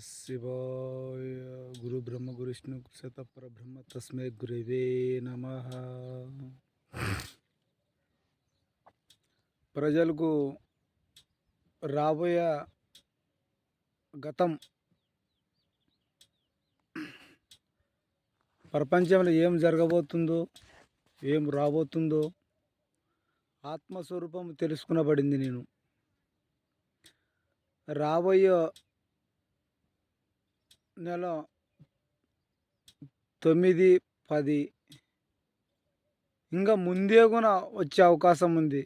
శివాయ. గురు బ్రహ్మ గురు విష్ణు శత పరబ్రహ్మ తస్మై గురవే నమ. ప్రజలకు రాబోయే గతం, ప్రపంచంలో ఏం జరగబోతుందో, ఏం రాబోతుందో ఆత్మస్వరూపం తెలుసుకునబడింది. నేను రాబోయే నెల 9, 10 ఇంకా ముందే కూడా వచ్చే అవకాశం ఉంది.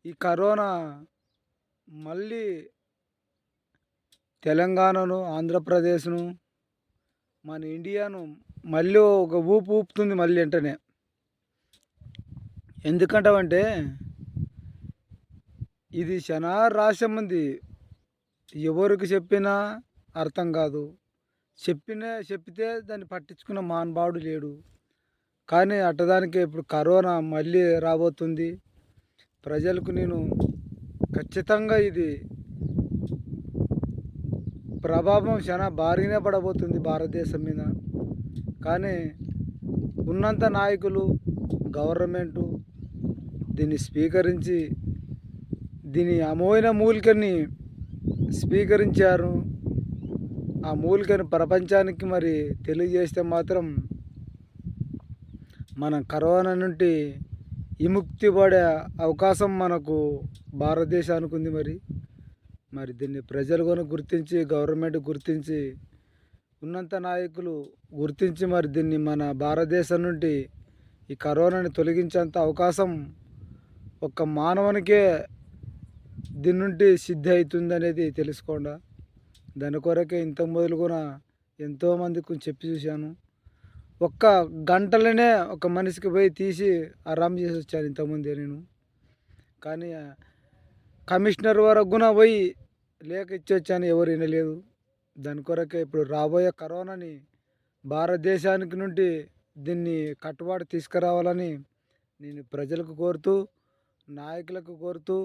ఈ కరోనా మళ్ళీ తెలంగాణను, ఆంధ్రప్రదేశ్ను, మన ఇండియాను మళ్ళీ ఒక ఊపు ఊపుతుంది మళ్ళీ వెంటనే. ఎందుకంటావంటే ఇది రాష్ట్రం ఉంది. ఎవరికి చెప్పినా అర్థం కాదు. చెప్పితే దాన్ని పట్టించుకున్న మానవాడు లేడు. కానీ అట్టదానికి ఇప్పుడు కరోనా మళ్ళీ రాబోతుంది. ప్రజలకు నేను ఖచ్చితంగా ఇది ప్రభావం చాలా భారీగానే పడబోతుంది భారతదేశం మీద. కానీ ఉన్నంత నాయకులు, గవర్నమెంటు దీన్ని స్వీకరించి దీని అమోఘమైన మూలికని స్వీకరించారు. ఆ మూలికను ప్రపంచానికి మరి తెలియజేస్తే మాత్రం మనం కరోనా నుండి విముక్తి పడే అవకాశం మనకు భారతదేశానికి ఉంది. మరి దీన్ని ప్రజలు కూడా గుర్తించి, గవర్నమెంట్ గుర్తించి, ఉన్నంత నాయకులు గుర్తించి మరి దీన్ని మన భారతదేశం నుండి ఈ కరోనాని తొలగించేంత అవకాశం ఒక్క మానవునికే దీని నుండి సిద్ధి అవుతుంది అనేది తెలుసుకోండి. దాని కొరకే ఇంతకు మొదలు కూడా ఎంతోమందికి చెప్పి చూశాను. ఒక్క గంటలోనే ఒక మనిషికి పోయి తీసి ఆరామ్ చేసి వచ్చాను ఇంతకుముందే నేను. కానీ కమిషనర్ వరకు కూడా పోయి లేఖ ఇచ్చి వచ్చాను, ఎవరు వినలేదు. దాని కొరకే ఇప్పుడు రాబోయే కరోనాని భారతదేశానికి నుండి దీన్ని కట్టుబాటు తీసుకురావాలని నేను ప్రజలకు కోరుతూ, నాయకులకు కోరుతూ,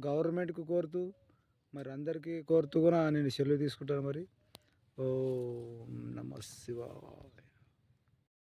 గవర్నమెంట్కి కోరుతూ, మరి అందరికీ కోరుతూ కూడా నేను సెలవు తీసుకుంటాను. మరి ఓం నమ శివాయ.